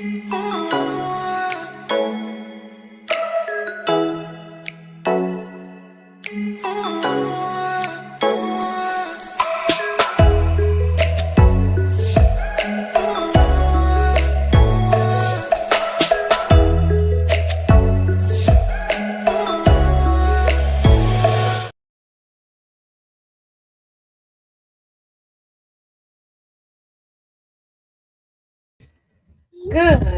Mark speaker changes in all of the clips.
Speaker 1: Good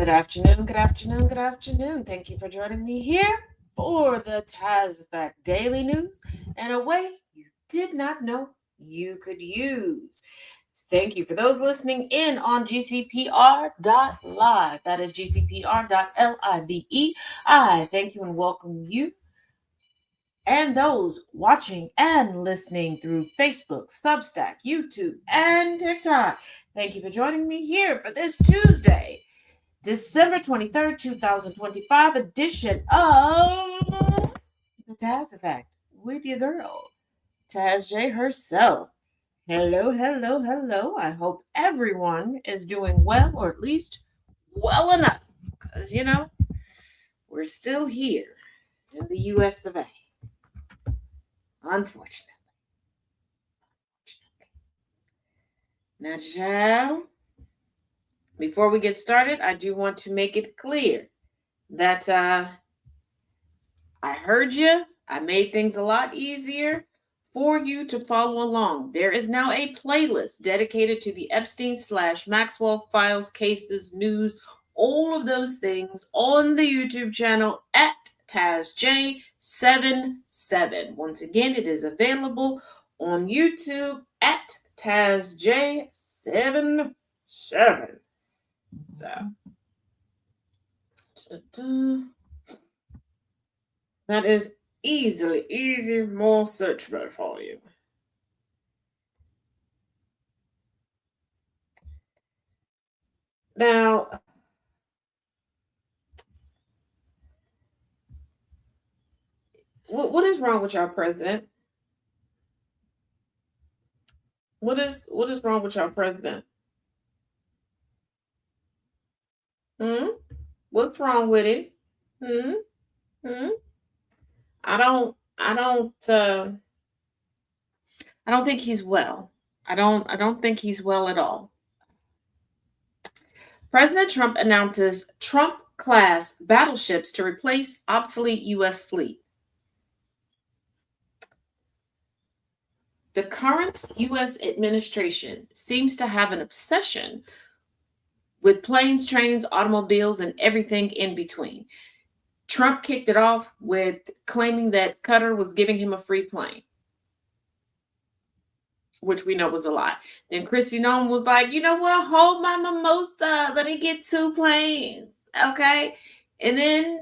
Speaker 1: afternoon, good afternoon, good afternoon. Thank you for joining me here for the Taz Effect Daily News and a way you did not know you could use. Thank you for those listening in on GCPR.live. That is GCPR.live. I thank you and welcome you and those watching and listening through Facebook, Substack, YouTube, and TikTok. Thank you for joining me here for this Tuesday, December 23rd, 2025 edition of the Taz Effect with your girl, Taz J herself. Hello, hello, hello. I hope everyone is doing well, or at least well enough, because, we're still here in the US of A. Unfortunately. Now, child, before we get started, I do want to make it clear that I heard you. I made things a lot easier for you to follow along. There is now a playlist dedicated to the Epstein/Maxwell files, cases, news, all of those things on the YouTube channel at TazJ77. Once again, it is available on YouTube at TazJ77. So, that is easy, more searchable for you. Now, what is wrong with our president? What is wrong with our president? Hmm? What's wrong with him? Hmm? Hmm? I don't think he's well. I don't think he's well at all. President Trump announces Trump class battleships to replace obsolete US fleet. The current US administration seems to have an obsession with planes, trains, automobiles, and everything in between. Trump kicked it off with claiming that Qatar was giving him a free plane, which we know was a lie. Then Chrissy Nome was like, you know what? Hold my mimosa. Let me get 2 planes. Okay. And then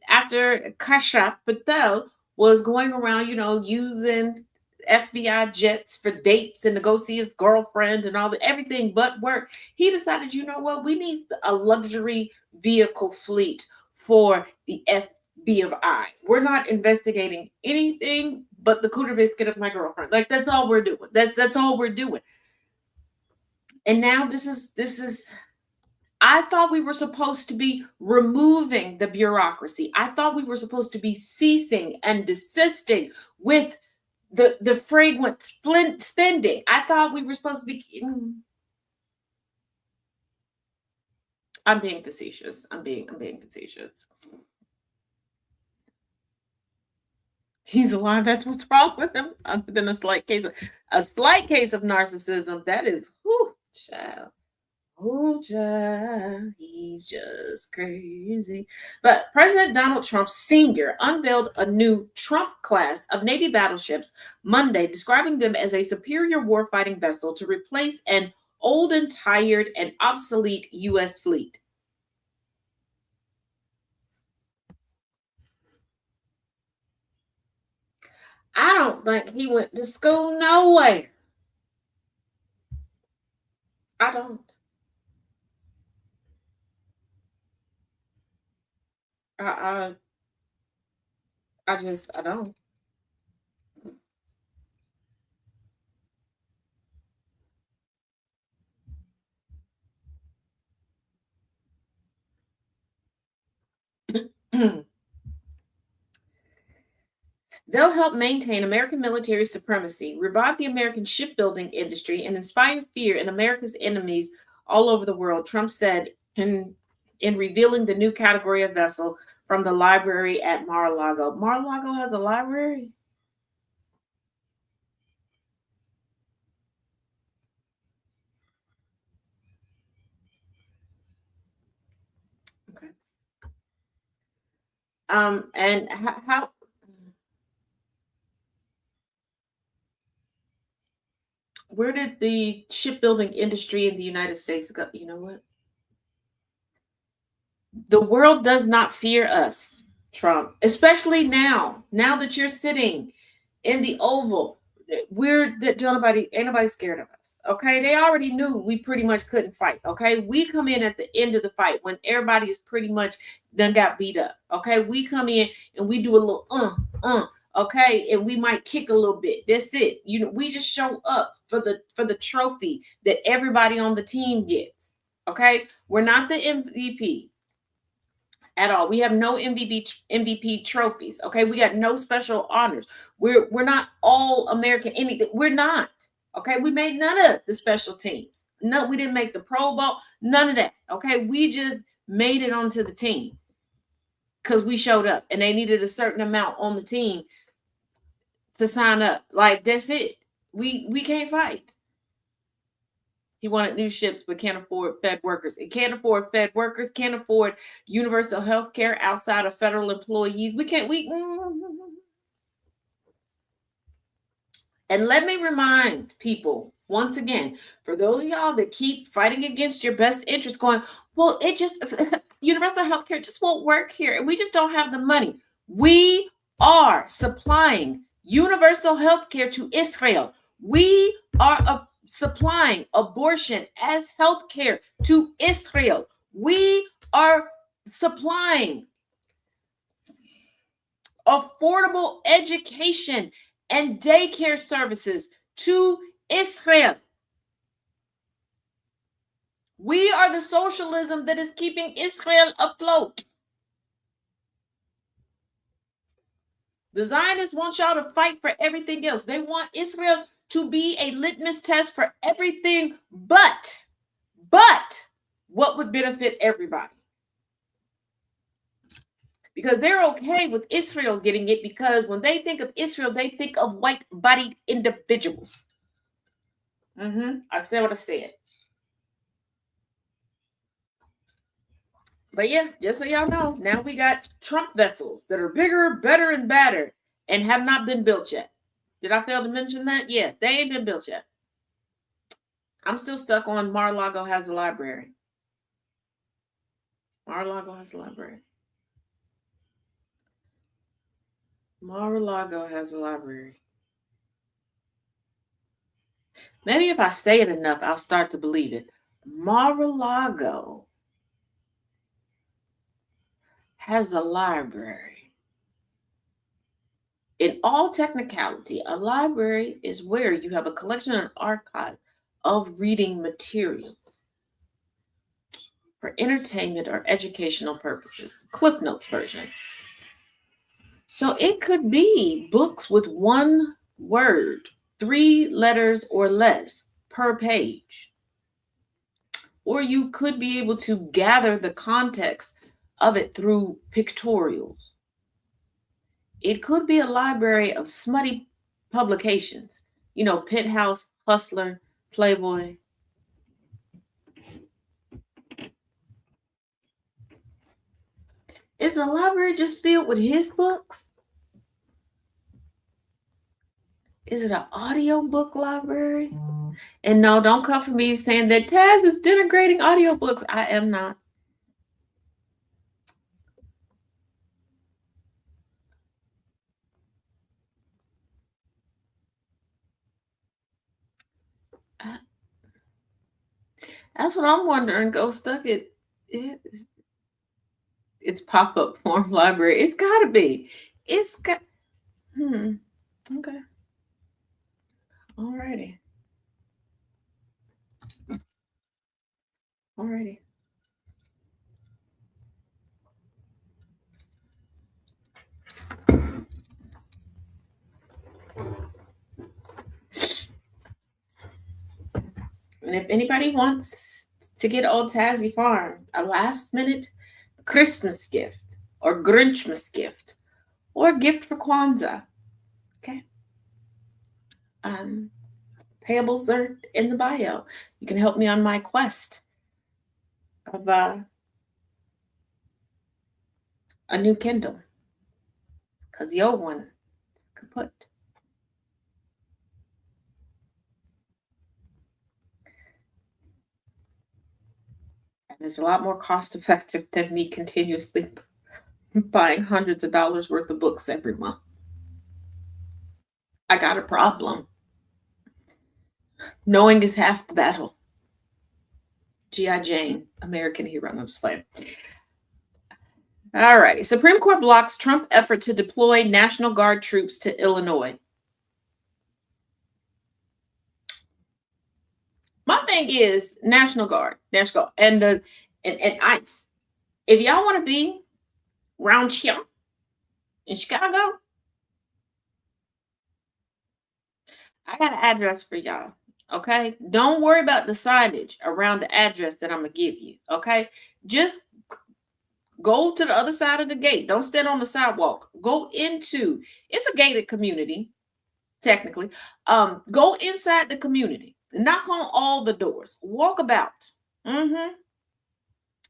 Speaker 1: after Kasha Patel was going around, using FBI jets for dates and to go see his girlfriend and all that, everything but work, he decided, you know what? We need a luxury vehicle fleet for the FBI. We're not investigating anything but the cooter biscuit of my girlfriend. Like, that's all we're doing. That's all we're doing. And now this is I thought we were supposed to be removing the bureaucracy. I thought we were supposed to be ceasing and desisting with the fragrant spending. I thought we were supposed to be. I'm being facetious. I'm being facetious. He's alive. That's what's wrong with him. Other than a slight case of narcissism. That is, whew, child. Oh, child, he's just crazy. But President Donald Trump Sr. unveiled a new Trump class of Navy battleships Monday, describing them as a superior warfighting vessel to replace an old and tired and obsolete U.S. fleet. I don't think he went to school nowhere. I don't. I I don't. They'll help maintain American military supremacy, revive the American shipbuilding industry, and inspire fear in America's enemies all over the world, Trump said in revealing the new category of vessel from the library at Mar-a-Lago. Mar-a-Lago has a library? Okay. And how where did the shipbuilding industry in the United States go? You know what? The world does not fear us, Trump, especially now. Now that you're sitting in the Oval, we're that nobody ain't nobody scared of us. Okay, they already knew we pretty much couldn't fight. Okay, we come in at the end of the fight when everybody is pretty much done got beat up. Okay, we come in and we do a little okay, and we might kick a little bit. That's it. You know, we just show up for the trophy that everybody on the team gets. Okay, we're not the MVP at all. We have no MVP trophies. Okay, we got no special honors. We're not all American anything. We're not. Okay, we made none of the special teams. No, we didn't make the Pro Bowl. None of that. Okay, we just made it onto the team because we showed up, and they needed a certain amount on the team to sign up. Like that's it. We can't fight. He wanted new ships, but can't afford fed workers. It can't afford fed workers, can't afford universal health care outside of federal employees. We can't, and let me remind people once again, for those of y'all that keep fighting against your best interest, going, well, it just, universal health care just won't work here. And we just don't have the money. We are supplying universal health care to Israel. We are supplying abortion as health care to Israel. We are supplying affordable education and daycare services to Israel. We are the socialism that is keeping Israel afloat. The Zionists want y'all to fight for everything else. They want Israel to be a litmus test for everything but what would benefit everybody. Because they're okay with Israel getting it, because when they think of Israel, they think of white-bodied individuals. I said what I said. But yeah, just so y'all know, now we got Trump vessels that are bigger, better, and badder and have not been built yet. Did I fail to mention that? Yeah, they ain't been built yet. I'm still stuck on Mar-a-Lago has a library. Mar-a-Lago has a library. Mar-a-Lago has a library. Maybe if I say it enough, I'll start to believe it. Mar-a-Lago has a library. In all technicality, a library is where you have a collection and archive of reading materials for entertainment or educational purposes. Cliff Notes version. So it could be books with one word, 3 letters or less per page. Or you could be able to gather the context of it through pictorials. It could be a library of smutty publications, you know, Penthouse, Hustler, Playboy. Is the library just filled with his books? Is it an audiobook library? And no, don't come for me saying that Taz is denigrating audiobooks. I am not. That's what I'm wondering. Go stuck it it's pop-up form library. It's gotta be. It's got okay. Alrighty. Alrighty. And if anybody wants to get Old Tazzy Farms a last minute Christmas gift or Grinchmas gift or gift for Kwanzaa, okay, um, payables are in the bio. You can help me on my quest of a new Kindle because the old one is kaput. And it's a lot more cost effective than me continuously buying hundreds of dollars worth of books every month. I got a problem. Knowing is half the battle. G.I. Jane, American hero. I'm just playing. All righty. Supreme Court blocks Trump effort to deploy National Guard troops to Illinois. My thing is National Guard, and ICE. If y'all want to be round here in Chicago, I got an address for y'all. Okay. Don't worry about the signage around the address that I'm gonna give you. Okay. Just go to the other side of the gate. Don't stand on the sidewalk. Go into it's a gated community, technically. Go inside the community. Knock on all the doors. Walk about. Mm-hmm.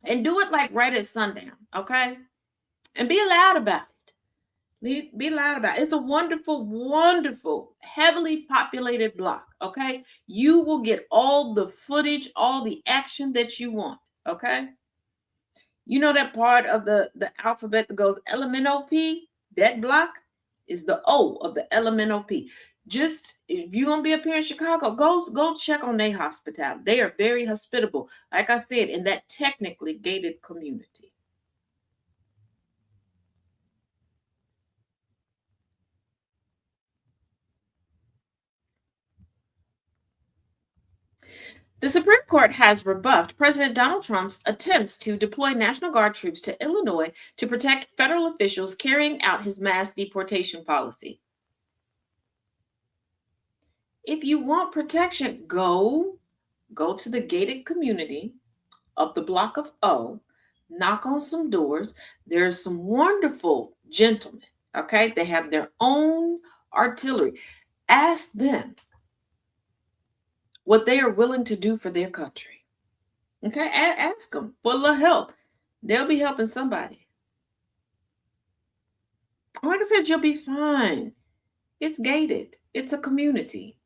Speaker 1: And do it like right at sundown. Okay. And be loud about it. Be loud about it. It's a wonderful, wonderful, heavily populated block. Okay. You will get all the footage, all the action that you want. Okay. You know that part of the alphabet that goes LMNOP? That block is the O of the LMNOP. Just if you're gonna be up here in Chicago, go check on their hospitality. They are very hospitable, like I said, in that technically gated community. The Supreme Court has rebuffed President Donald Trump's attempts to deploy National Guard troops to Illinois to protect federal officials carrying out his mass deportation policy. If you want protection, go to the gated community of the block of O, knock on some doors. There's some wonderful gentlemen, okay? They have their own artillery. Ask them what they are willing to do for their country. Okay, ask them for a little help. They'll be helping somebody. Like I said, you'll be fine. It's gated. It's a community.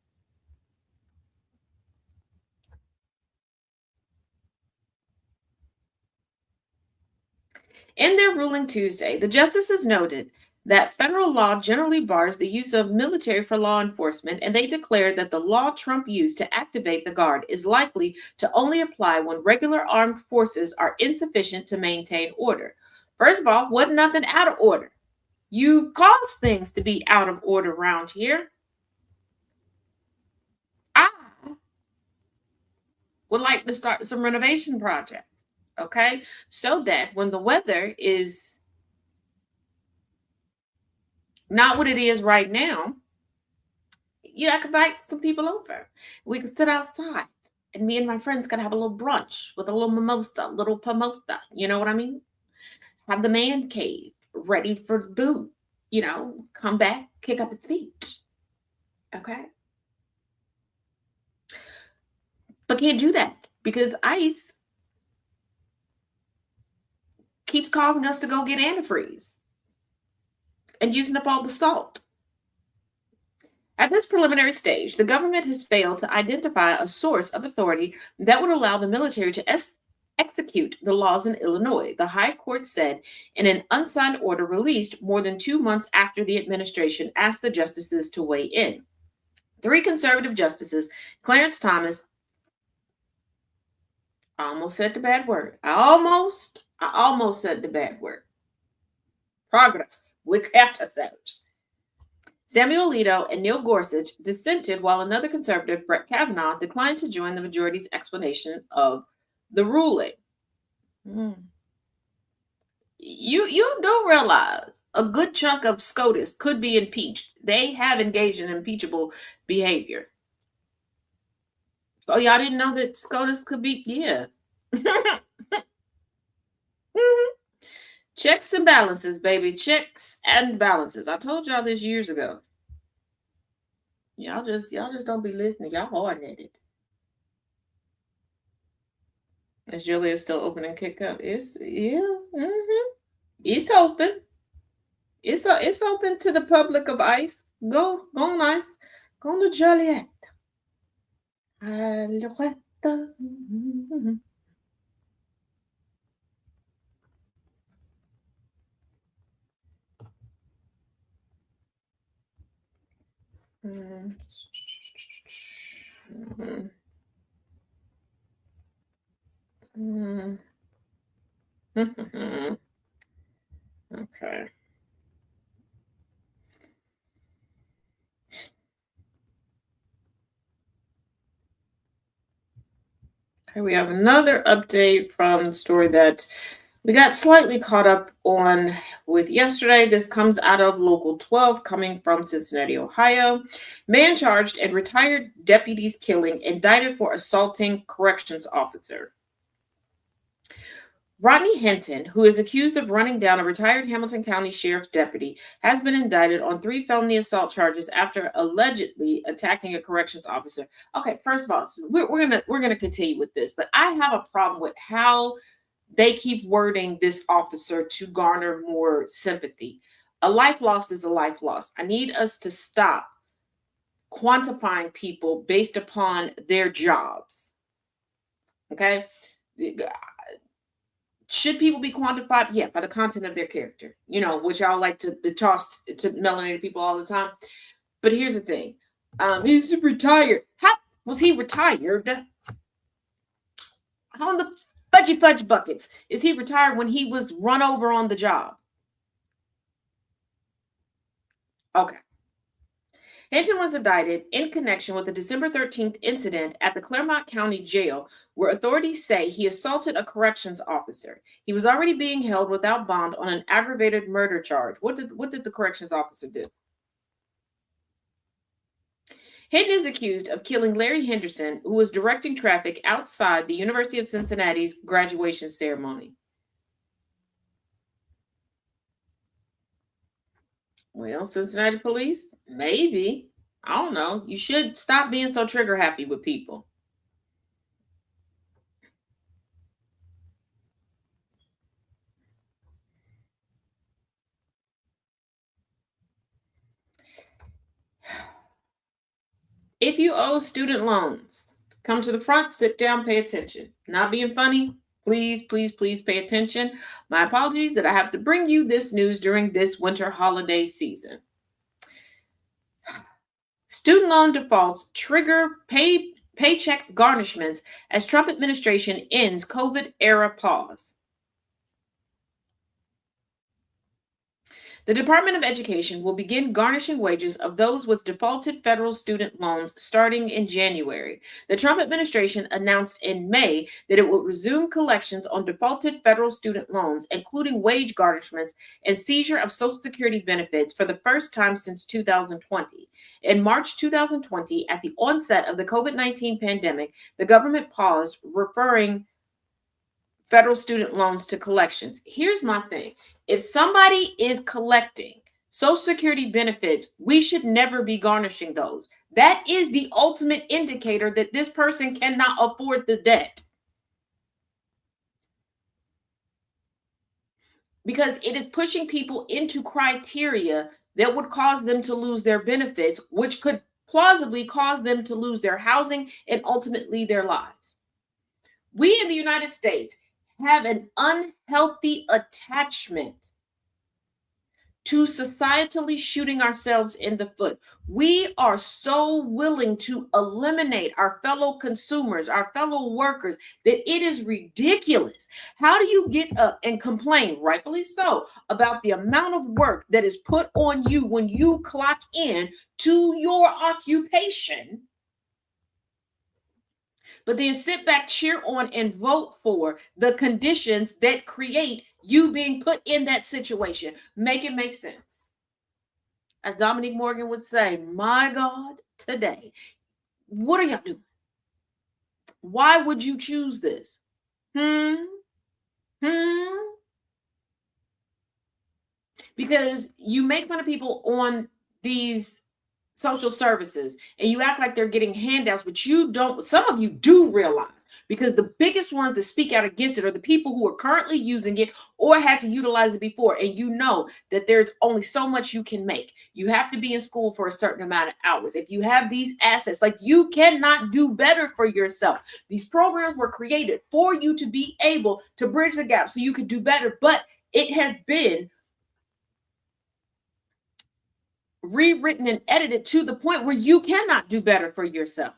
Speaker 1: In their ruling Tuesday, the justices noted that federal law generally bars the use of military for law enforcement, and they declared that the law Trump used to activate the Guard is likely to only apply when regular armed forces are insufficient to maintain order. First of all, wasn't nothing out of order. You cause things to be out of order around here. I would like to start some renovation projects, okay? So that when the weather is not what it is right now, I could invite some people over. We could sit outside and me and my friends could have a little brunch with a little mimosa, little pomosa. You know what I mean? Have the man cave ready for the boot. Come back, kick up its feet. Okay. But can't do that because ICE keeps causing us to go get antifreeze and using up all the salt. At this preliminary stage, the government has failed to identify a source of authority that would allow the military to execute the laws in Illinois, the High Court said in an unsigned order released more than 2 months after the administration asked the justices to weigh in. 3 conservative justices, Clarence Thomas, I almost said the bad word. I almost said the bad word. Progress with ourselves. Samuel Alito and Neil Gorsuch dissented while another conservative, Brett Kavanaugh, declined to join the majority's explanation of the ruling. You do realize a good chunk of SCOTUS could be impeached. They have engaged in impeachable behavior. Oh, y'all didn't know that SCOTUS could be, yeah. Checks and balances, baby. Checks and balances. I told y'all this years ago. Y'all just don't be listening. Y'all hard headed. Is Julia still open and kick up? It's yeah. It's open. It's open to the public of ice. Go on ice. Go on to Joliet. Alouette. Mm. Mm. Okay. Okay, we have another update from the story that we got slightly caught up on with yesterday. This comes out of Local 12, coming from Cincinnati, Ohio. Man charged and retired deputy's killing, indicted for assaulting corrections officer. Rodney Hinton, who is accused of running down a retired Hamilton County Sheriff's deputy, has been indicted on 3 felony assault charges after allegedly attacking a corrections officer. Okay, first of all, we're gonna continue with this, but I have a problem with how they keep wording this officer to garner more sympathy. A life lost is a life lost. I need us to stop quantifying people based upon their jobs. Okay? Should people be quantified? Yeah, by the content of their character, which y'all like to toss to melanated people all the time. But here's the thing. He's retired. How was he retired? How in the fudgy buckets is he retired when he was run over on the job? Okay. Hinton was indicted in connection with the December 13th incident at the Claremont County Jail, where authorities say he assaulted a corrections officer. He was already being held without bond on an aggravated murder charge. What did the corrections officer do? Hinton is accused of killing Larry Henderson, who was directing traffic outside the University of Cincinnati's graduation ceremony. Well, Cincinnati police? Maybe. I don't know. You should stop being so trigger happy with people. If you owe student loans, come to the front, sit down, pay attention. Not being funny. Please, please, please pay attention. My apologies that I have to bring you this news during this winter holiday season. Student loan defaults trigger paycheck garnishments as Trump administration ends COVID era pause. The Department of Education will begin garnishing wages of those with defaulted federal student loans starting in January. The Trump administration announced in May that it would resume collections on defaulted federal student loans, including wage garnishments and seizure of Social Security benefits for the first time since 2020. In March 2020, at the onset of the COVID-19 pandemic, the government paused referring federal student loans to collections. Here's my thing. If somebody is collecting Social Security benefits, we should never be garnishing those. That is the ultimate indicator that this person cannot afford the debt. Because it is pushing people into criteria that would cause them to lose their benefits, which could plausibly cause them to lose their housing and ultimately their lives. We in the United States have an unhealthy attachment to societally shooting ourselves in the foot. We are so willing to eliminate our fellow consumers, our fellow workers, that it is ridiculous. How do you get up and complain, rightfully so, about the amount of work that is put on you when you clock in to your occupation, but then sit back, cheer on, and vote for the conditions that create you being put in that situation? Make it make sense. As Dominique Morgan would say, my God, today, what are y'all doing? Why would you choose this? Hmm? Hmm? Because you make fun of people on these social services and you act like they're getting handouts, but you don't, some of you do realize, because the biggest ones that speak out against it are the people who are currently using it or had to utilize it before. And you know that there's only so much you can make. You have to be in school for a certain amount of hours. If you have these assets, like, you cannot do better for yourself. These programs were created for you to be able to bridge the gap so you could do better, but it has been rewritten and edited to the point where you cannot do better for yourself.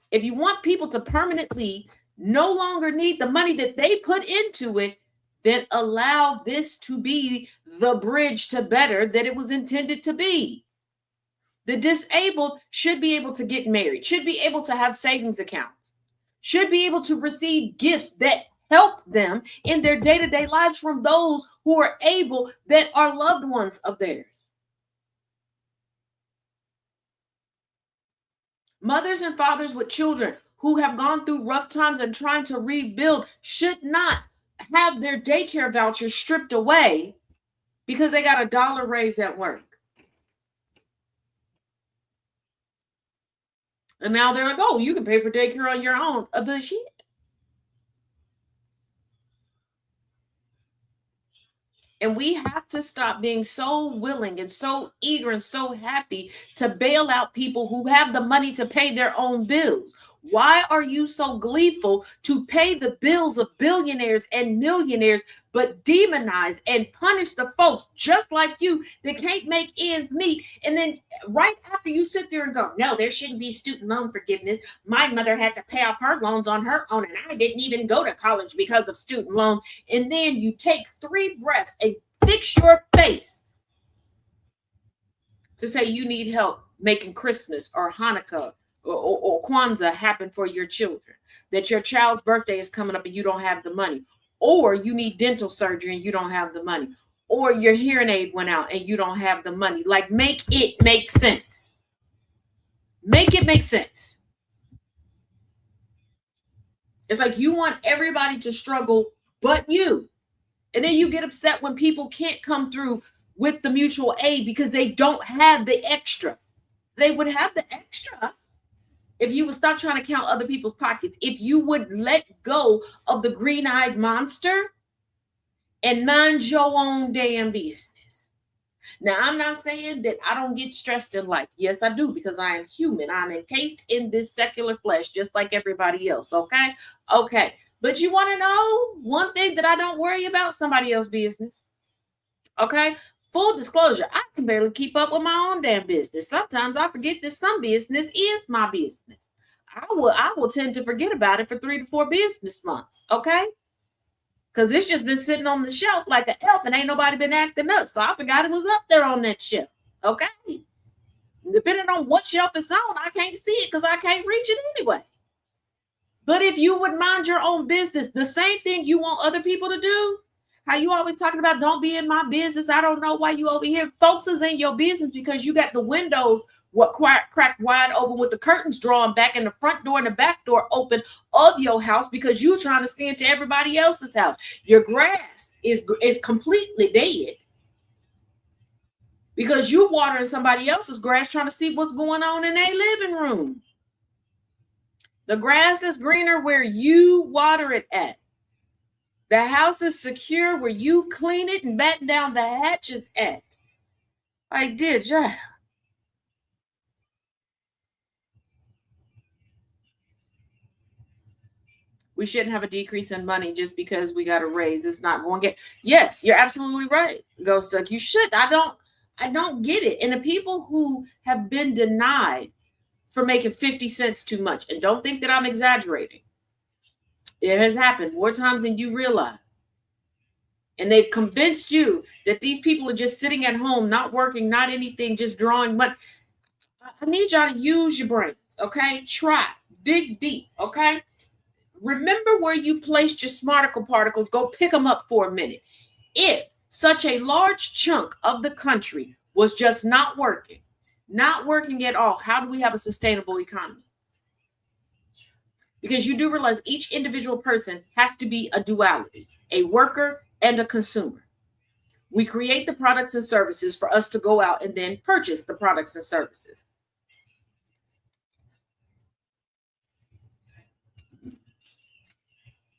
Speaker 1: If you want people to permanently no longer need the money that they put into it, then allow this to be the bridge to better that it was intended to be. The disabled should be able to get married, should be able to have savings accounts, should be able to receive gifts that help them in their day-to-day lives from those who are able, that are loved ones of theirs. Mothers and fathers with children who have gone through rough times and trying to rebuild should not have their daycare vouchers stripped away because they got a dollar raise at work. And now they're like, oh, you can pay for daycare on your own. But shit. And we have to stop being so willing and so eager and so happy to bail out people who have the money to pay their own bills. Why are you so gleeful to pay the bills of billionaires and millionaires, but demonize and punish the folks just like you that can't make ends meet? And then right after you sit there and go, no, there shouldn't be student loan forgiveness. My mother had to pay off her loans on her own, and I didn't even go to college because of student loans. And then you take 3 breaths and fix your face to say you need help making Christmas or Hanukkah or Kwanzaa happen for your children, that your child's birthday is coming up and you don't have the money, or you need dental surgery and you don't have the money, or your hearing aid went out and you don't have the money. Like, make it make sense. Make it make sense. It's like you want everybody to struggle but you. And then you get upset when people can't come through with the mutual aid because they don't have the extra. They would have the extra if you would stop trying to count other people's pockets. If you would let go of the green-eyed monster and mind your own damn business. Now, I'm not saying that I don't get stressed in life. Yes, I do, because I am human. I'm encased in this secular flesh just like everybody else, okay? Okay. But you want to know one thing that I don't worry about? Somebody else's business. Okay? Full disclosure, I can barely keep up with my own damn business. Sometimes I forget that some business is my business. I will tend to forget about it for 3 to 4 business months. Okay? Because it's just been sitting on the shelf like an elf and ain't nobody been acting up. So I forgot it was up there on that shelf. Okay? Depending on what shelf it's on, I can't see it because I can't reach it anyway. But if you would mind your own business, the same thing you want other people to do, how you always talking about don't be in my business. I don't know why you over here. Folks is in your business because you got the windows cracked wide open with the curtains drawn back and the front door and the back door open of your house because you're trying to see into everybody else's house. Your grass is completely dead because you watering somebody else's grass trying to see what's going on in their living room. The grass is greener where you water it at. The house is secure where you clean it and batten down the hatches at. I did, yeah. We shouldn't have a decrease in money just because we got a raise. It's not going to get. Yes, you're absolutely right, Ghost Duck. You should. I don't get it. And the people who have been denied for making 50 cents too much, and don't think that I'm exaggerating. It has happened more times than you realize. And they've convinced you that these people are just sitting at home, not working, not anything, just drawing money. I need y'all to use your brains, okay? Try, dig deep, okay? Remember where you placed your smarticle particles. Go pick them up for a minute. If such a large chunk of the country was just not working, not working at all, how do we have a sustainable economy? Because you do realize each individual person has to be a duality, a worker and a consumer. We create the products and services for us to go out and then purchase the products and services.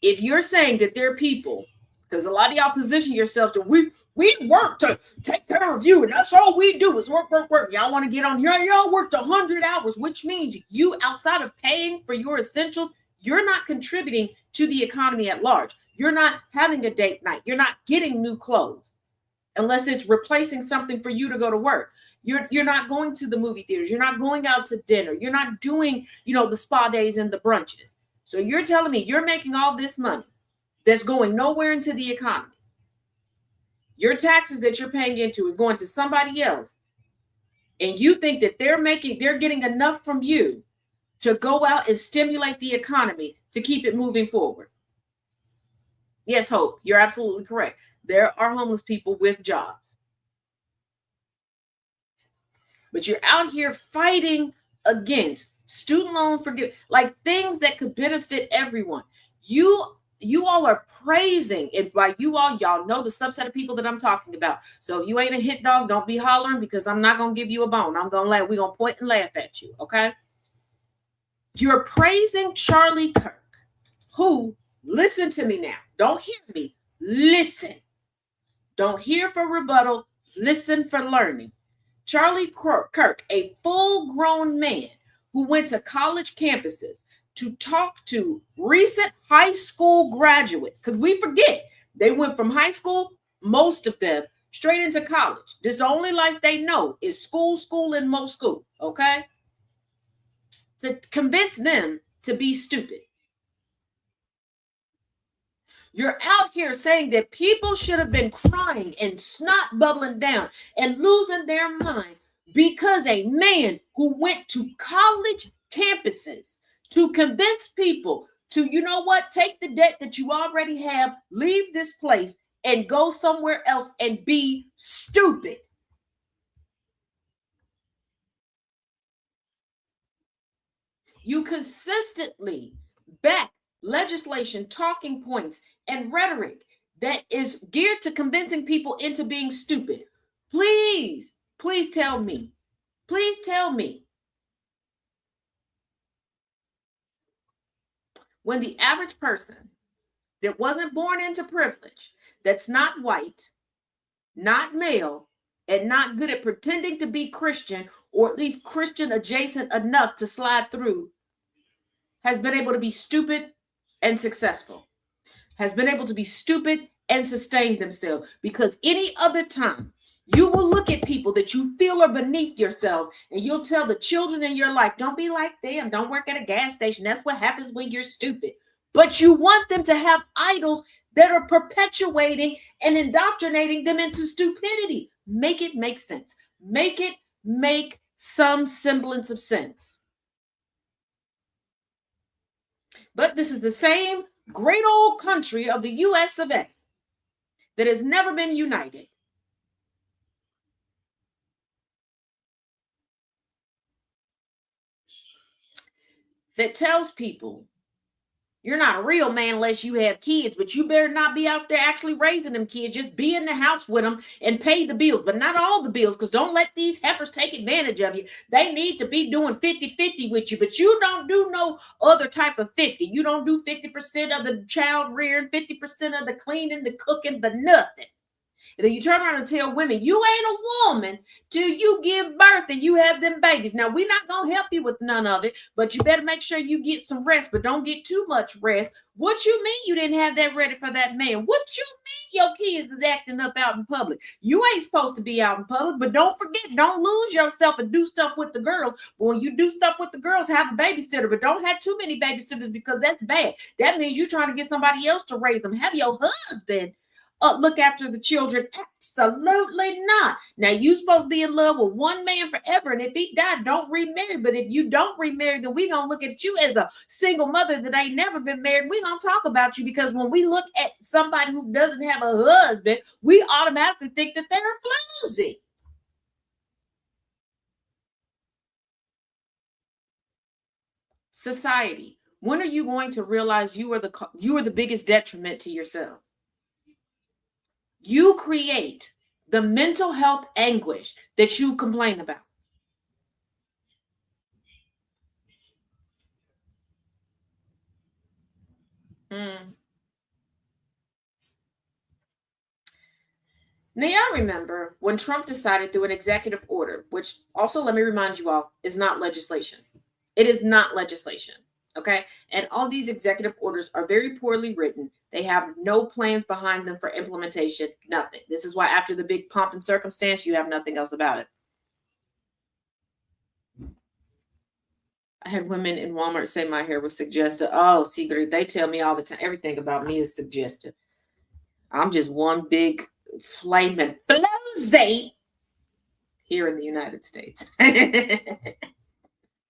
Speaker 1: If you're saying that there are people, because a lot of y'all position yourselves to we work to take care of you, and that's all we do is work, work, work. Y'all want to get on here, y'all worked 100 hours, which means you, outside of paying for your essentials, you're not contributing to the economy at large. You're not having a date night. You're not getting new clothes unless it's replacing something for you to go to work. You're not going to the movie theaters. You're not going out to dinner. You're not doing, the spa days and the brunches. So you're telling me you're making all this money that's going nowhere into the economy. Your taxes that you're paying into are going to somebody else. And you think that they're getting enough from you to go out and stimulate the economy to keep it moving forward. Yes, Hope, you're absolutely correct. There are homeless people with jobs. But you're out here fighting against student loan forgiveness, like things that could benefit everyone. You all are praising, and by y'all know the subset of people that I'm talking about. So if you ain't a hit dog, don't be hollering, because I'm not gonna give you a bone. We're gonna point and laugh at you, okay? You're praising Charlie Kirk, who, listen to me now, don't hear me, listen. Don't hear for rebuttal, listen for learning. Charlie Kirk, a full-grown man who went to college campuses to talk to recent high school graduates, because we forget they went from high school, most of them, straight into college. This the only life they know is school, and most school, okay? To convince them to be stupid. You're out here saying that people should have been crying and snot bubbling down and losing their mind because a man who went to college campuses to convince people to, take the debt that you already have, leave this place and go somewhere else and be stupid. You consistently back legislation, talking points, and rhetoric that is geared to convincing people into being stupid. Please tell me. Please tell me. When the average person that wasn't born into privilege, that's not white, not male, and not good at pretending to be Christian, or at least Christian adjacent enough to slide through, has been able to be stupid and successful, has been able to be stupid and sustain themselves. Because any other time, you will look at people that you feel are beneath yourselves, and you'll tell the children in your life, don't be like them. Don't work at a gas station. That's what happens when you're stupid. But you want them to have idols that are perpetuating and indoctrinating them into stupidity. Make it make sense. Make it make some semblance of sense. But this is the same great old country of the US of A that has never been united. That tells people you're not a real man unless you have kids, but you better not be out there actually raising them kids. Just be in the house with them and pay the bills, but not all the bills, because don't let these heifers take advantage of you. They need to be doing 50-50 with you, but you don't do no other type of 50. You don't do 50% of the child rearing, 50% of the cleaning, the cooking, the nothing. And then you turn around and tell women, you ain't a woman till you give birth and you have them babies. Now, we're not going to help you with none of it, but you better make sure you get some rest, but don't get too much rest. What you mean you didn't have that ready for that man? What you mean your kids is acting up out in public? You ain't supposed to be out in public, but don't forget, don't lose yourself and do stuff with the girls. But when you do stuff with the girls, have a babysitter, but don't have too many babysitters, because that's bad. That means you're trying to get somebody else to raise them. Have your husband look after the children. Absolutely not. Now, you supposed to be in love with one man forever, and if he died, don't remarry. But if you don't remarry, then we gonna look at you as a single mother that ain't never been married. We gonna talk about you, because when we look at somebody who doesn't have a husband, we automatically think that they're floozy. Society, when are you going to realize you are the biggest detriment to yourself? You create the mental health anguish that you complain about. Mm. Now, y'all remember when Trump decided through an executive order, which also, let me remind you all, is not legislation. It is not legislation. Okay. And all these executive orders are very poorly written. They have no plans behind them for implementation, nothing. This is why, after the big pomp and circumstance, you have nothing else about it. I had women in Walmart say my hair was suggestive. Oh, secret. They tell me all the time everything about me is suggestive. I'm just one big flaming flose here in the United States.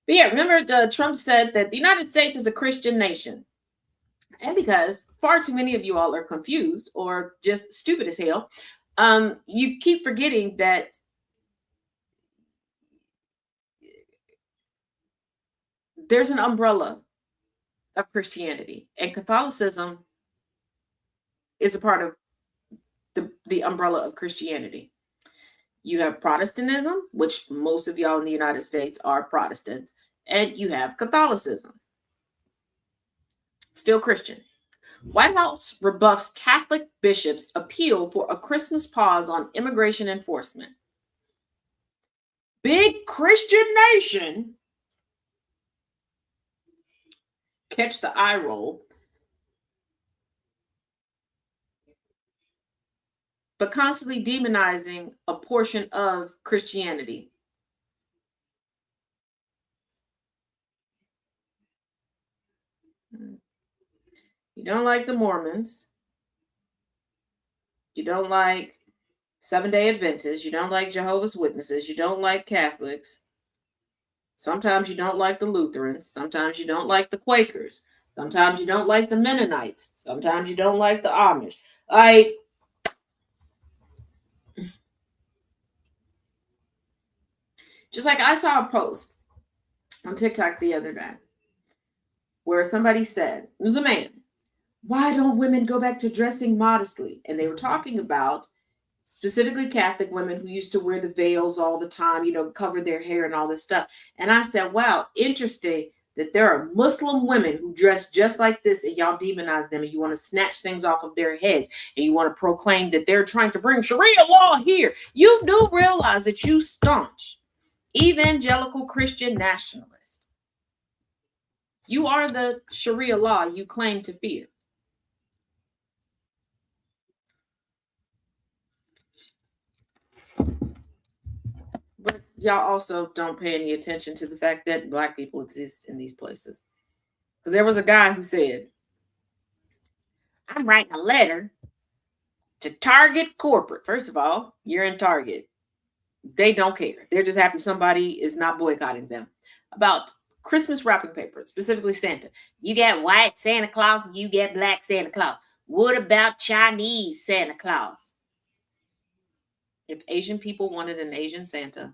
Speaker 1: But yeah, remember Trump said that the United States is a Christian nation. And because far too many of you all are confused or just stupid as hell, you keep forgetting that there's an umbrella of Christianity, and Catholicism is a part of the umbrella of Christianity. You have Protestantism, which most of y'all in the United States are Protestants, and you have Catholicism, still Christian. White House rebuffs Catholic bishops' appeal for a Christmas pause on immigration enforcement. Big Christian nation. Catch the eye roll. But constantly demonizing a portion of Christianity. You don't like the Mormons. You don't like Seventh-day Adventists. You don't like Jehovah's Witnesses. You don't like Catholics. Sometimes you don't like the Lutherans. Sometimes you don't like the Quakers. Sometimes you don't like the Mennonites. Sometimes you don't like the Amish. Just like I saw a post on TikTok the other day where somebody said, it was a man, why don't women go back to dressing modestly? And they were talking about specifically Catholic women who used to wear the veils all the time, cover their hair and all this stuff. And I said, wow, interesting that there are Muslim women who dress just like this, and y'all demonize them, and you want to snatch things off of their heads, and you want to proclaim that they're trying to bring Sharia law here. You do realize that you staunch evangelical Christian nationalist. You are the Sharia law you claim to fear. But y'all also don't pay any attention to the fact that Black people exist in these places. Because there was a guy who said, I'm writing a letter to Target Corporate. First of all, you're in Target. They don't care. They're just happy somebody is not boycotting them. About Christmas wrapping paper, specifically Santa. You got white Santa Claus, you get black Santa Claus. What about Chinese Santa Claus? If Asian people wanted an Asian Santa,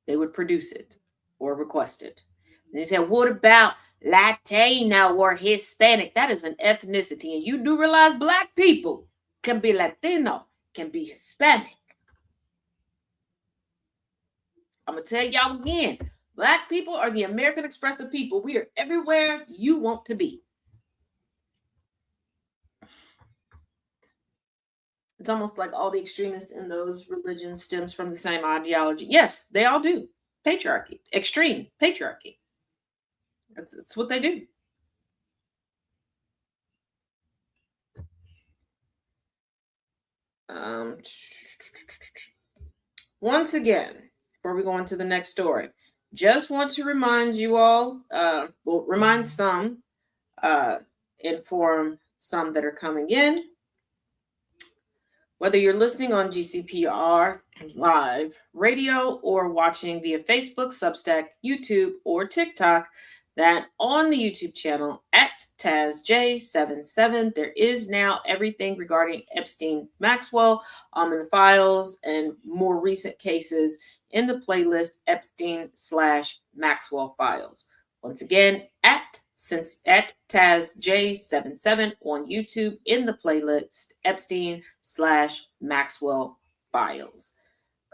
Speaker 1: they would produce it or request it. And they said, what about Latino or Hispanic? That is an ethnicity. And you do realize Black people can be Latino, can be Hispanic. I'm going to tell y'all again, Black people are the American expressive people. We are everywhere you want to be. It's almost like all the extremists in those religions stems from the same ideology. Yes, they all do. Patriarchy, extreme patriarchy. That's what they do. Once again, before we go on to the next story, just want to remind you all, remind some, inform some that are coming in. Whether you're listening on GCPR live radio or watching via Facebook, Substack, YouTube, or TikTok, that on the YouTube channel at TazJ77, there is now everything regarding Epstein Maxwell in the files and more recent cases in the playlist Epstein slash Maxwell Files. Once again, at Taz J77 on YouTube in the playlist Epstein slash Maxwell Files.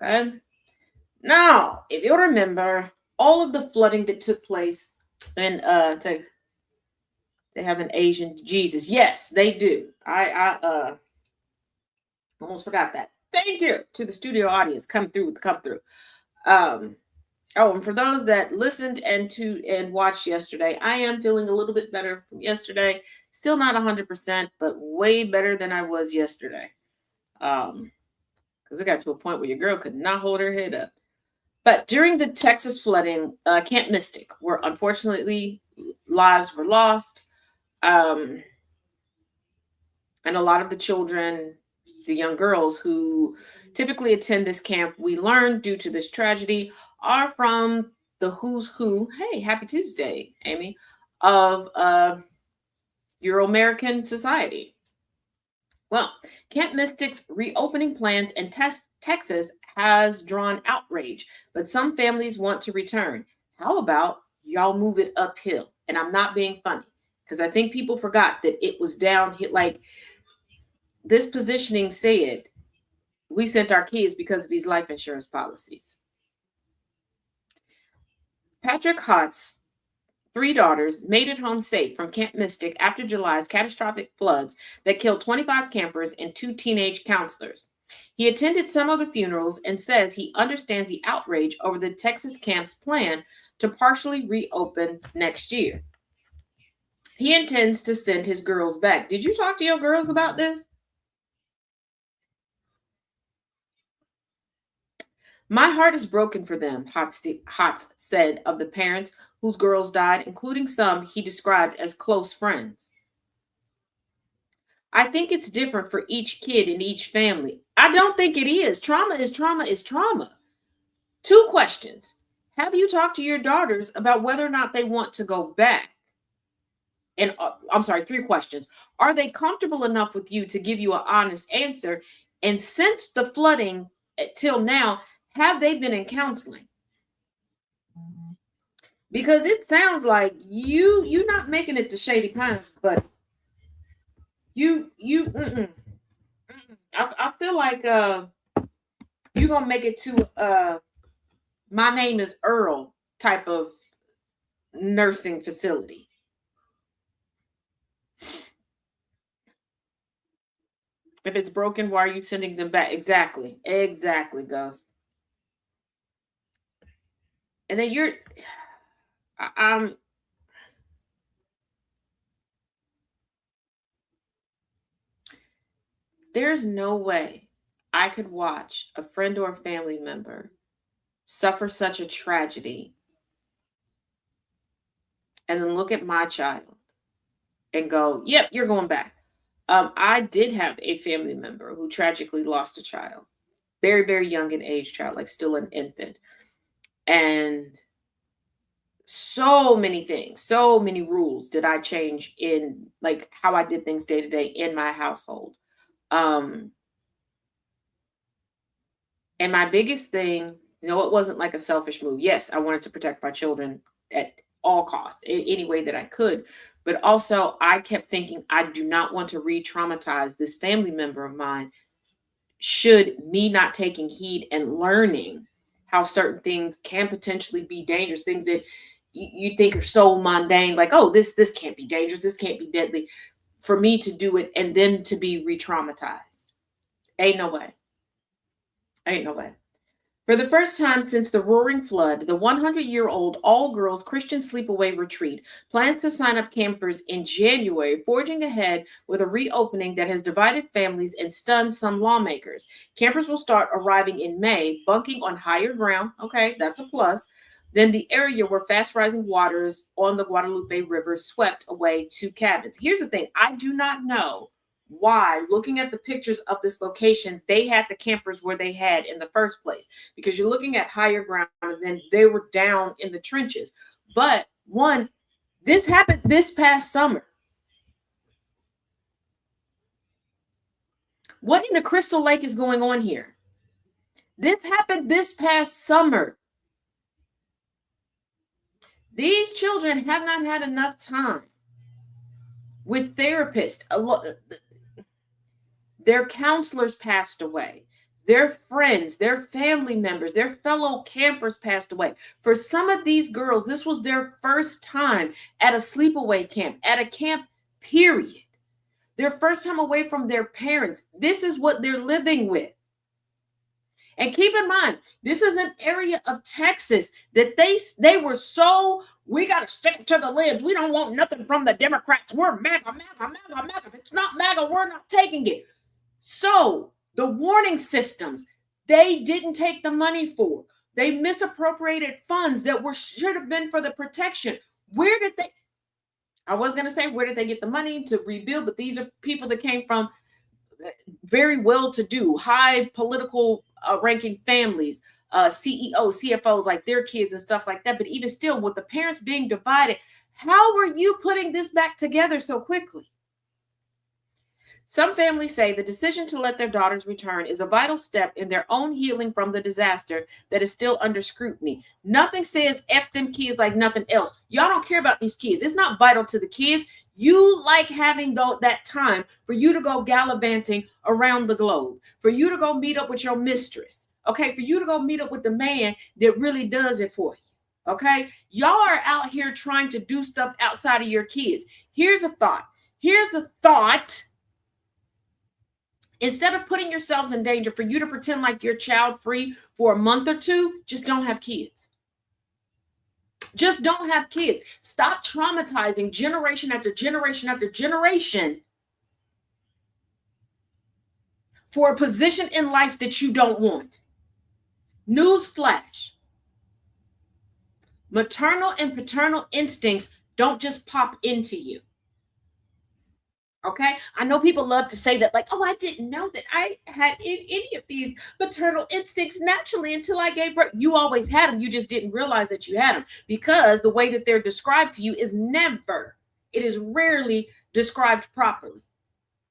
Speaker 1: Okay. Now, if you remember all of the flooding that took place in they have an Asian Jesus. Yes, they do. I almost forgot that. Thank you to the studio audience. Come through. Um, oh, and for those that listened and watched yesterday, I am feeling a little bit better from yesterday. Still not 100%, but way better than I was yesterday. Because it got to a point where your girl could not hold her head up. But during the Texas flooding, Camp Mystic, where unfortunately lives were lost, and a lot of the children, the young girls who typically attend this camp, we learned due to this tragedy, are from the who's who. Hey, happy Tuesday, Amy, of Euro American society. Well, Camp Mystic's reopening plans in Texas has drawn outrage, but some families want to return. How about y'all move it uphill? And I'm not being funny because I think people forgot that it was downhill. Like this positioning said, we sent our kids because of these life insurance policies. Patrick Hott's 3 daughters made it home safe from Camp Mystic after July's catastrophic floods that killed 25 campers and 2 teenage counselors. He attended some of the funerals and says he understands the outrage over the Texas camp's plan to partially reopen next year. He intends to send his girls back. Did you talk to your girls about this? My heart is broken for them, Hotz said of the parents whose girls died, including some he described as close friends. I think it's different for each kid in each family. I don't think it is. Trauma is trauma is trauma. 2 questions. Have you talked to your daughters about whether or not they want to go back? And I'm sorry, 3 questions. Are they comfortable enough with you to give you an honest answer? And since the flooding till now, have they been in counseling? Because it sounds like you're not making it to Shady Pines, but I feel like you're gonna make it to my name is Earl type of nursing facility. If it's broken, why are you sending them back? Exactly, Ghost. And then I'm there's no way I could watch a friend or a family member suffer such a tragedy and then look at my child and go, yep, you're going back. I did have a family member who tragically lost a child, very, very young in age child, like still an infant. And so many things, so many rules did I change in like how I did things day to day in my household. And my biggest thing, it wasn't like a selfish move. Yes, I wanted to protect my children at all costs, in any way that I could. But also, I kept thinking, I do not want to re traumatize this family member of mine should me not taking heed and learning how certain things can potentially be dangerous, things that you think are so mundane, like, oh, this can't be dangerous, this can't be deadly, for me to do it and them to be re-traumatized. Ain't no way. Ain't no way. For the first time since the Roaring Flood, the 100-year-old all-girls Christian sleepaway retreat plans to sign up campers in January, forging ahead with a reopening that has divided families and stunned some lawmakers. Campers will start arriving in May, bunking on higher ground. Okay, that's a plus. Then the area where fast-rising waters on the Guadalupe River swept away 2 cabins. Here's the thing. I do not know why, looking at the pictures of this location, they had the campers where they had in the first place, because you're looking at higher ground and then they were down in the trenches. But one, this happened this past summer. What in the Crystal Lake is going on here? This happened this past summer. These children have not had enough time with therapists. Their counselors passed away. Their friends, their family members, their fellow campers passed away. For some of these girls, this was their first time at a sleepaway camp, at a camp, period. Their first time away from their parents. This is what they're living with. And keep in mind, this is an area of Texas that they were so, we got to stick to the libs. We don't want nothing from the Democrats. We're MAGA, MAGA, MAGA, MAGA. If it's not MAGA, we're not taking it. So the warning systems, they didn't take the money for. They misappropriated funds that should have been for the protection. Where did they get the money to rebuild? But these are people that came from very well-to-do, high political ranking families, CEOs, CFOs, like their kids and stuff like that. But even still, with the parents being divided, how were you putting this back together so quickly? Some families say the decision to let their daughters return is a vital step in their own healing from the disaster that is still under scrutiny. Nothing says F them kids like nothing else. Y'all don't care about these kids. It's not vital to the kids. You like having that time for you to go gallivanting around the globe, for you to go meet up with your mistress, okay, for you to go meet up with the man that really does it for you, okay? Y'all are out here trying to do stuff outside of your kids. Here's a thought. Instead of putting yourselves in danger, for you to pretend like you're child free for a month or two, just don't have kids. Just don't have kids. Stop traumatizing generation after generation after generation for a position in life that you don't want. News flash. Maternal and paternal instincts don't just pop into you. Okay, I know people love to say that, like, oh, I didn't know that I had any of these maternal instincts naturally until I gave birth. You always had them. You just didn't realize that you had them, because the way that they're described to you it is rarely described properly.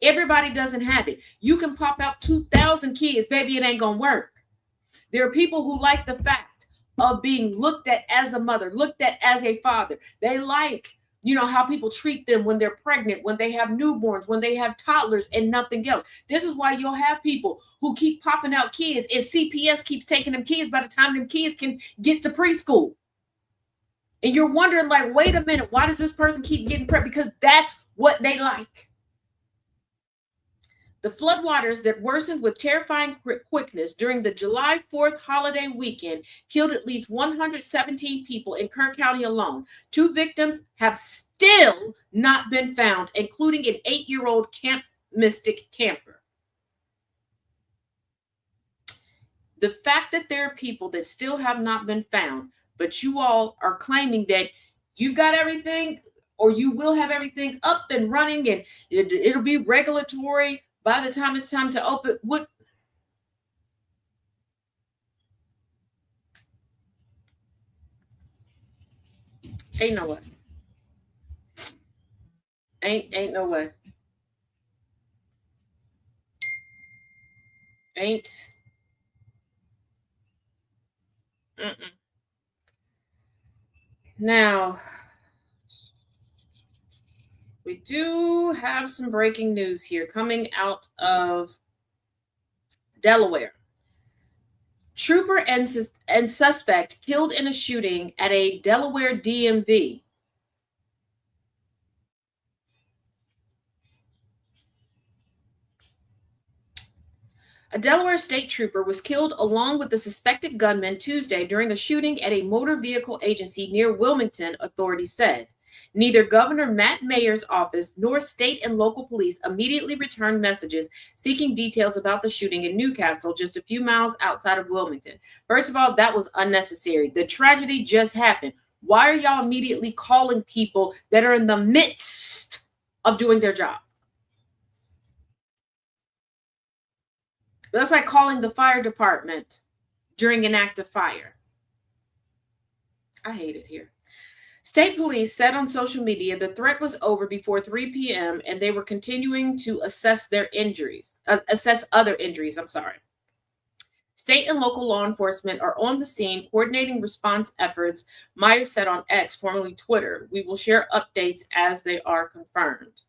Speaker 1: Everybody doesn't have it. You can pop out 2,000 kids, baby, it ain't gonna work. There are people who like the fact of being looked at as a mother, looked at as a father. They like, how people treat them when they're pregnant, when they have newborns, when they have toddlers, and nothing else. This is why you'll have people who keep popping out kids, and CPS keeps taking them kids by the time them kids can get to preschool. And you're wondering, like, wait a minute, why does this person keep getting pregnant? Because that's what they like. The floodwaters that worsened with terrifying quickness during the July 4th holiday weekend killed at least 117 people in Kerr County alone. 2 victims have still not been found, including an 8-year-old Camp Mystic camper. The fact that there are people that still have not been found, but you all are claiming that you've got everything, or you will have everything up and running, and it'll be regulatory by the time it's time to open. What? Ain't no way. Ain't no way. Ain't. Mm-mm. Now, we do have some breaking news here coming out of Delaware. Trooper and suspect killed in a shooting at a Delaware DMV. A Delaware state trooper was killed along with the suspected gunman Tuesday during a shooting at a motor vehicle agency near Wilmington, authorities said. Neither Governor Matt Mayer's office nor state and local police immediately returned messages seeking details about the shooting in Newcastle, just a few miles outside of Wilmington. First of all, that was unnecessary. The tragedy just happened. Why are y'all immediately calling people that are in the midst of doing their job? That's like calling the fire department during an active fire. I hate it here. State police said on social media the threat was over before 3 p.m. and they were continuing to assess other injuries. State State and local law enforcement are on the scene coordinating response efforts, Myers said on X, formerly Twitter. We will share updates as they are confirmed.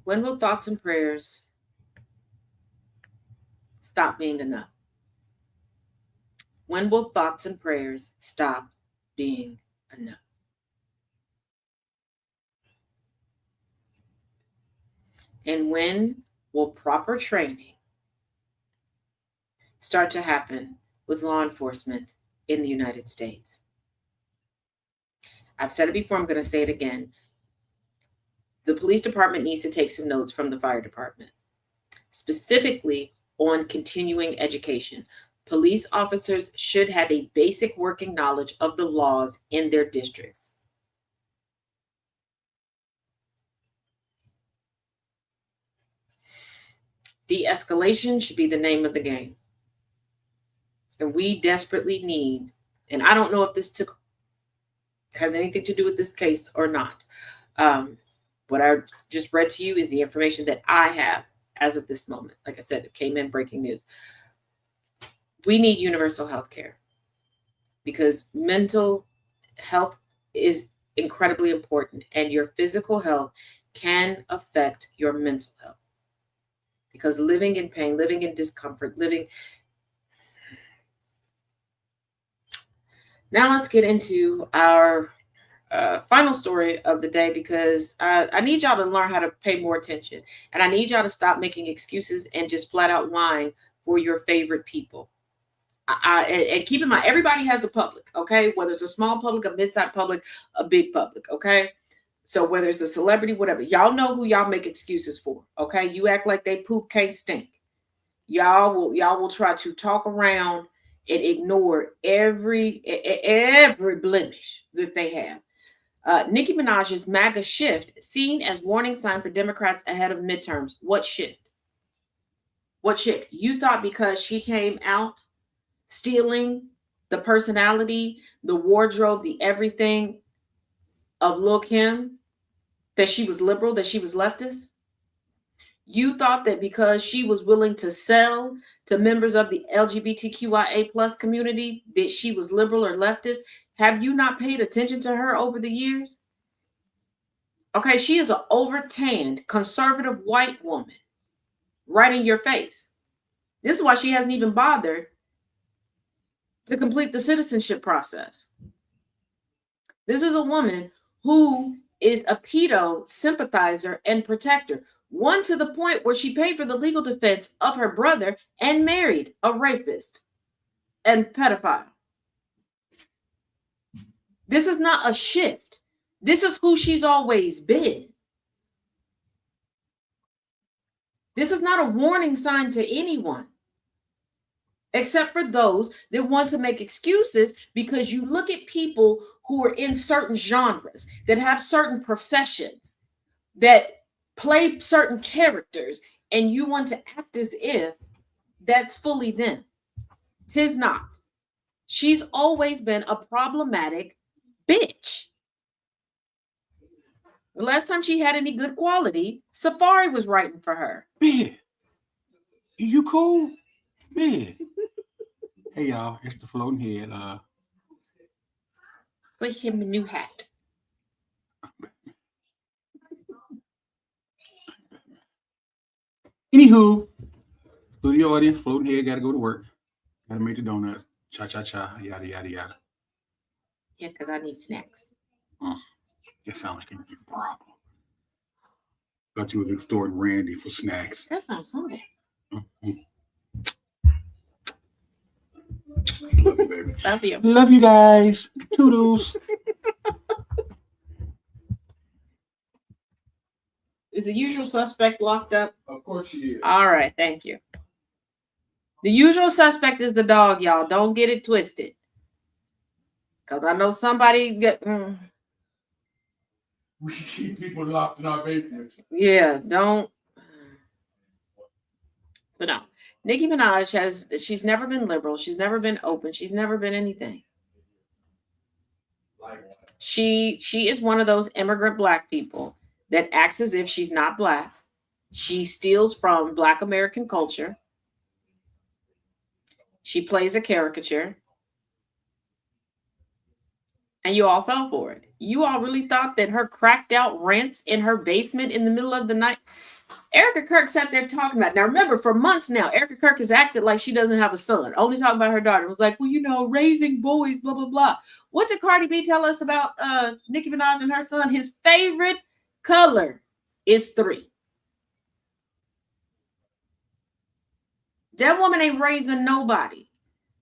Speaker 1: When will thoughts and prayers stop being enough? When will thoughts and prayers stop being enough? And when will proper training start to happen with law enforcement in the United States? I've said it before, I'm going to say it again. The police department needs to take some notes from the fire department, specifically on continuing education. Police officers should have a basic working knowledge of the laws in their districts. De-escalation should be the name of the game. And we desperately need, and I don't know if this has anything to do with this case or not. What I just read to you is the information that I have as of this moment. Like I said, it came in breaking news. We need universal health care because mental health is incredibly important, and your physical health can affect your mental health. Because living in pain, living in discomfort, Now let's get into our final story of the day, because I need y'all to learn how to pay more attention. And I need y'all to stop making excuses and just flat out lying for your favorite people. And keep in mind, everybody has a public, okay? Whether it's a small public, a mid-sized public, a big public, okay? So whether it's a celebrity, whatever, y'all know who y'all make excuses for, okay? You act like they poop can't stink. Y'all will try to talk around and ignore every blemish that they have. Nicki Minaj's MAGA shift seen as warning sign for Democrats ahead of midterms. What shift? What shift? You thought because she came out stealing the personality, the wardrobe, the everything of Lil Kim, that she was liberal, that she was leftist? You thought that because she was willing to sell to members of the LGBTQIA plus community that she was liberal or leftist? Have you not paid attention to her over the years? Okay, she is an over-tanned, conservative white woman right in your face. This is why she hasn't even bothered to complete the citizenship process. This is a woman who is a pedo sympathizer and protector. One to the point where she paid for the legal defense of her brother and married a rapist and pedophile. This is not a shift. This is who she's always been. This is not a warning sign to anyone, except for those that want to make excuses because you look at people who are in certain genres, that have certain professions, that play certain characters, and you want to act as if that's fully them. 'Tis not. She's always been a problematic bitch. The last time she had any good quality, Safari was writing for her.
Speaker 2: Man, you cool? Man. Hey y'all, it's the floating head.
Speaker 1: Wish him a new hat.
Speaker 2: Anywho, to the audience, floating head gotta go to work. Gotta make the donuts. Cha cha cha, yada yada yada.
Speaker 1: Yeah, because I need snacks.
Speaker 2: That sounds like a big problem. Thought you was extorting Randy for snacks.
Speaker 1: That sounds something.
Speaker 2: Mm-hmm. Love you, baby.
Speaker 1: Love you.
Speaker 2: Love you guys. Toodles.
Speaker 1: Is the usual suspect locked up?
Speaker 2: Of course she is.
Speaker 1: All right, thank you. The usual suspect is the dog, y'all. Don't get it twisted. Because I know somebody get...
Speaker 2: We keep people locked in our basements.
Speaker 1: Yeah, don't... But no, Nicki Minaj she's never been liberal. She's never been open. She's never been anything. She is one of those immigrant black people that acts as if she's not black. She steals from black American culture. She plays a caricature. And you all fell for it. You all really thought that her cracked out rants in her basement in the middle of the night. Erica Kirk sat there talking about. Now remember, for months now, Erica Kirk has acted like she doesn't have a son. Only talking about her daughter. It was like, well, raising boys, blah blah blah. What did Cardi B tell us about Nicki Minaj and her son? His favorite color is 3. That woman ain't raising nobody,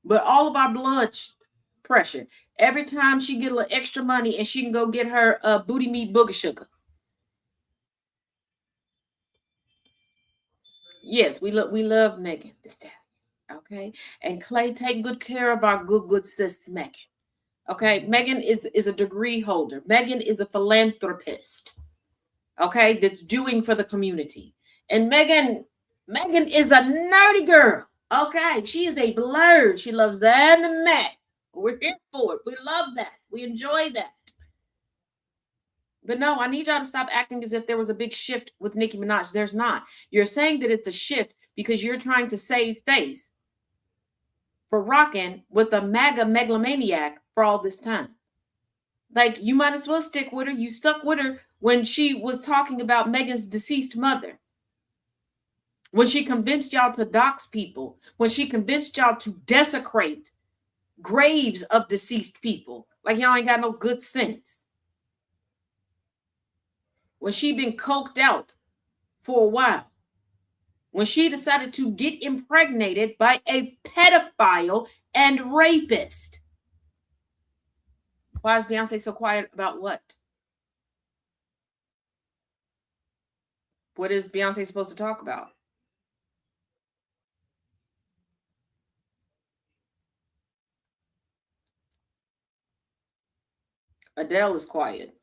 Speaker 1: but all of our blood pressure. Every time she get a little extra money and she can go get her booty meat booger sugar. Yes, we love Megan Thee Stallion. Okay. And Clay, take good care of our good sis Megan. Okay. Megan is a degree holder. Megan is a philanthropist. Okay, that's doing for the community. And Megan is a nerdy girl. Okay. She is a blurred. She loves anime. We're here for it. We love that. We enjoy that. But no, I need y'all to stop acting as if there was a big shift with Nicki Minaj. There's not. You're saying that it's a shift because you're trying to save face for rocking with a MAGA megalomaniac for all this time. Like, you might as well stick with her. You stuck with her when she was talking about Megan's deceased mother. When she convinced y'all to dox people. When she convinced y'all to desecrate graves of deceased people. Like, y'all ain't got no good sense. When she been coked out for a while. When she decided to get impregnated by a pedophile and rapist. Why is Beyonce so quiet about what? What is Beyonce supposed to talk about? Adele is quiet.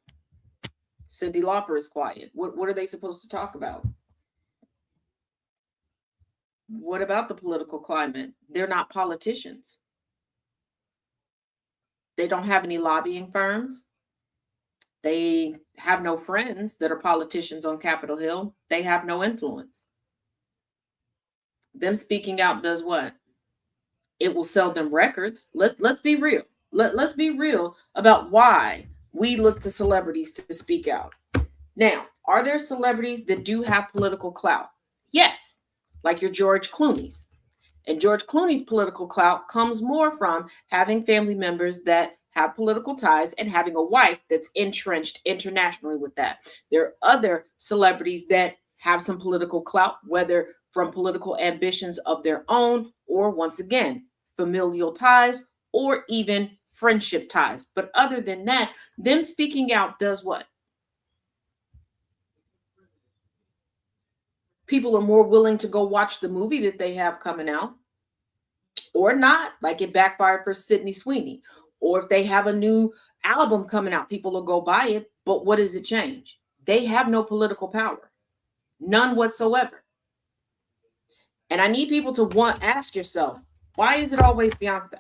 Speaker 1: Cyndi Lauper is quiet. What are they supposed to talk about? What about the political climate? They're not politicians. They don't have any lobbying firms. They have no friends that are politicians on Capitol Hill. They have no influence. Them speaking out does what? It will sell them records. Let's be real. Let's be real about why we look to celebrities to speak out. Now, are there celebrities that do have political clout? Yes, like your George Clooney's. And George Clooney's political clout comes more from having family members that have political ties and having a wife that's entrenched internationally with that. There are other celebrities that have some political clout, whether from political ambitions of their own or, once again, familial ties or even friendship ties. But other than that, them speaking out does what? People are more willing to go watch the movie that they have coming out or not, like it backfired for Sydney Sweeney. Or if they have a new album coming out, people will go buy it. But what does it change? They have no political power, none whatsoever. And I need people to ask yourself, why is it always Beyonce?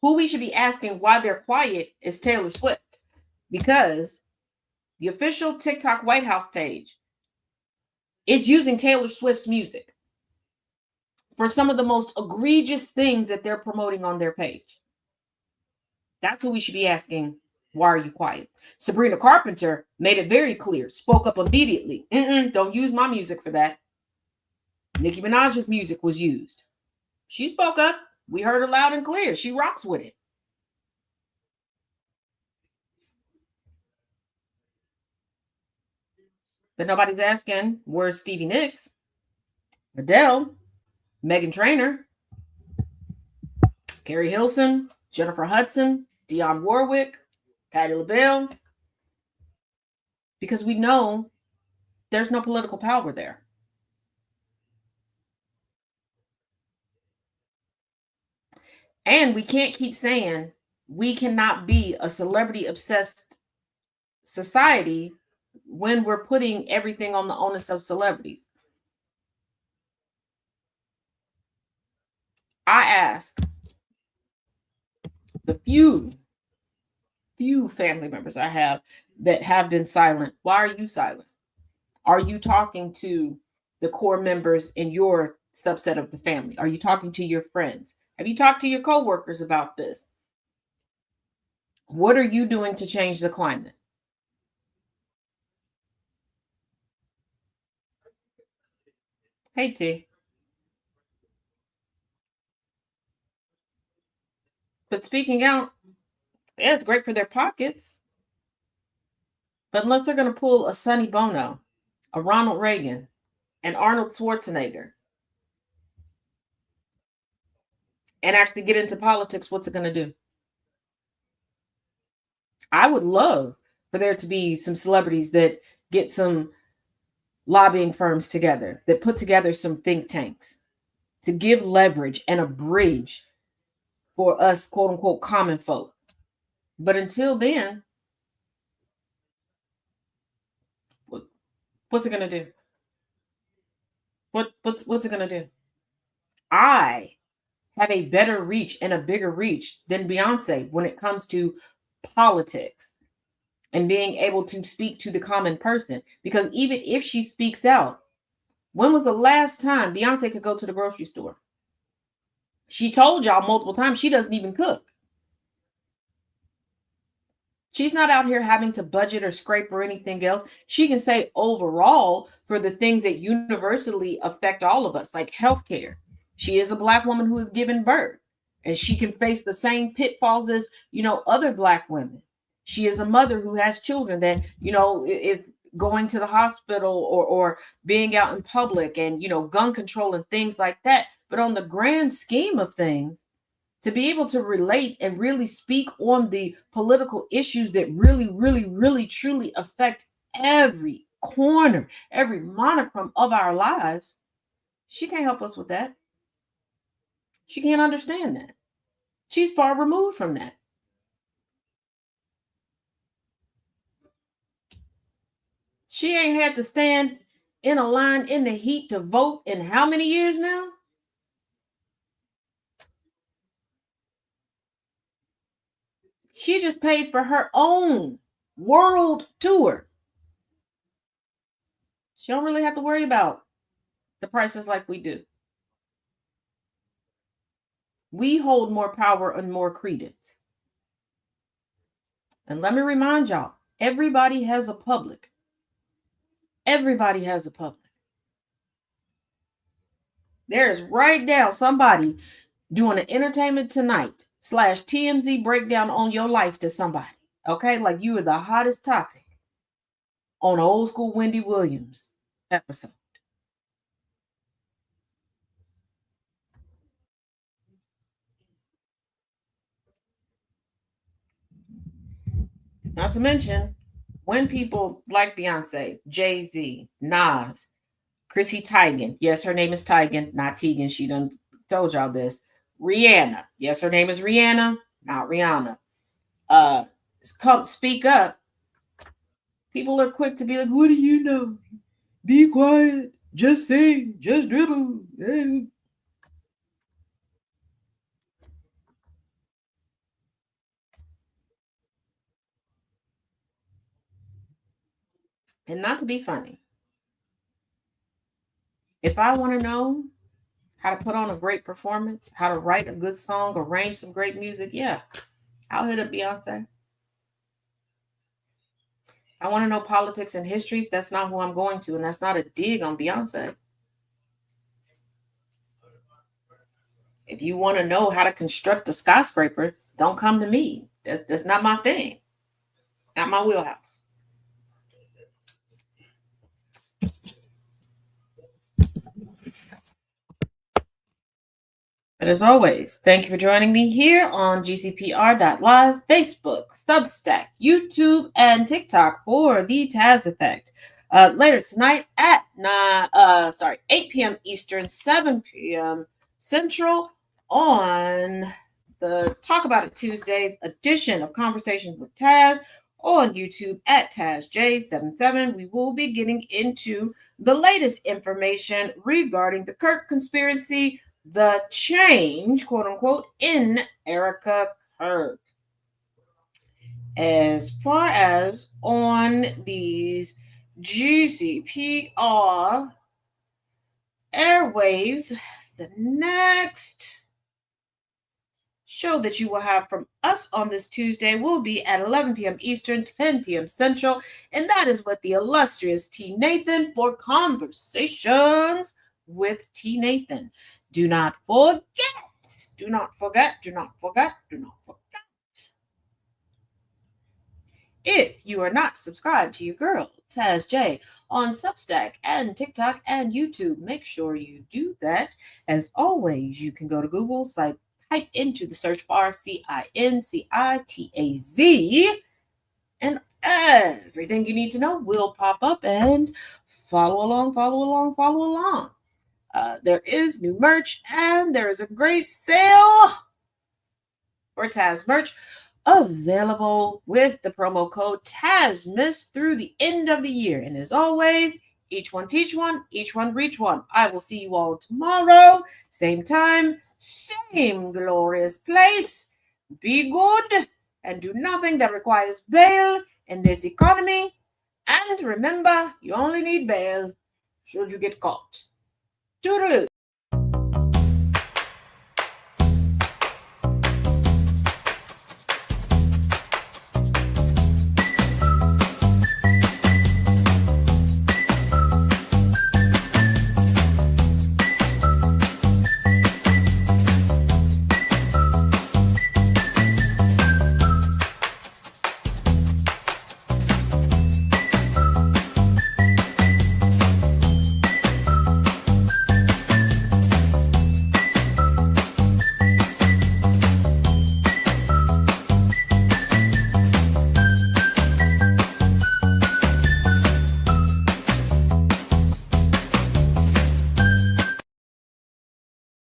Speaker 1: Who we should be asking why they're quiet is Taylor Swift, because the official TikTok White House page is using Taylor Swift's music for some of the most egregious things that they're promoting on their page. That's who we should be asking, why are you quiet? Sabrina Carpenter made it very clear, spoke up immediately. Don't use my music for that. Nicki Minaj's music was used. She spoke up. We heard her loud and clear. She rocks with it. But nobody's asking, where's Stevie Nicks? Adele, Megan Trainor, Carrie Hilson, Jennifer Hudson, Dionne Warwick, Patti LaBelle. Because we know there's no political power there. And we can't keep saying we cannot be a celebrity obsessed society when we're putting everything on the onus of celebrities. I ask the few family members I have that have been silent, why are you silent? Are you talking to the core members in your subset of the family? Are you talking to your friends? Have you talked to your coworkers about this? What are you doing to change the climate? Hey T. But speaking out, yeah, it's great for their pockets. But unless they're going to pull a Sonny Bono, a Ronald Reagan, and Arnold Schwarzenegger, and actually get into politics, what's it going to do? I would love for there to be some celebrities that get some lobbying firms together, that put together some think tanks to give leverage and a bridge for us, quote unquote, common folk. But until then, what's it going to do? What's it going to do? I have a better reach and a bigger reach than Beyonce when it comes to politics and being able to speak to the common person. Because even if she speaks out, when was the last time Beyonce could go to the grocery store? She told y'all multiple times she doesn't even cook. She's not out here having to budget or scrape or anything else. She can say overall for the things that universally affect all of us, like healthcare. She is a Black woman who has given birth, and she can face the same pitfalls as, other Black women. She is a mother who has children that, if going to the hospital or being out in public and, gun control and things like that. But on the grand scheme of things, to be able to relate and really speak on the political issues that really, really, really, truly affect every corner, every monochrome of our lives, she can't help us with that. She can't understand that. She's far removed from that. She ain't had to stand in a line in the heat to vote in how many years now? She just paid for her own world tour. She don't really have to worry about the prices like we do. We hold more power and more credence. And let me remind y'all, everybody has a public. Everybody has a public. There is right now somebody doing an Entertainment Tonight / TMZ breakdown on your life to somebody. Okay, like you are the hottest topic on an old school Wendy Williams episode. Not to mention, when people like Beyonce, Jay-Z, Nas, Chrissy Teigen, yes, her name is Teigen, not Tegan. She done told y'all this. Rihanna, yes, her name is Rihanna, not Rihanna. Come speak up. People are quick to be like, "What do you know? Be quiet. Just sing. Just dribble." And not to be funny, if I want to know how to put on a great performance, how to write a good song, arrange some great music, yeah, I'll hit up Beyonce. I want to know politics and history. That's not who I'm going to, and that's not a dig on Beyonce. If you want to know how to construct a skyscraper, don't come to me. That's not my thing. Not my wheelhouse. But as always, thank you for joining me here on GCPR.live, Facebook, Substack, YouTube, and TikTok for the Taz Effect. Later tonight at 8 p.m. Eastern, 7 p.m. Central on the Talk About It Tuesdays edition of Conversations with Taz, on YouTube at TazJ77. We will be getting into the latest information regarding the Kirk conspiracy, the change, quote unquote, in Erica Kirk. As far as on these GCPR airwaves, the next show that you will have from us on this Tuesday will be at 11 p.m. Eastern, 10 p.m. Central, and that is with the illustrious T. Nathan for Conversations with T. Nathan. Do not forget, do not forget, do not forget, do not forget. If you are not subscribed to your girl, Taz J, on Substack and TikTok and YouTube, make sure you do that. As always, you can go to Google, type into the search bar CINCITAZ, and everything you need to know will pop up, and follow along, follow along, follow along. There is new merch, and there is a great sale for Taz merch available with the promo code TAZMISS through the end of the year. And as always, each one teach one, each one reach one. I will see you all tomorrow, same time, same glorious place. Be good and do nothing that requires bail in this economy. And remember, you only need bail should you get caught. Toodaloo.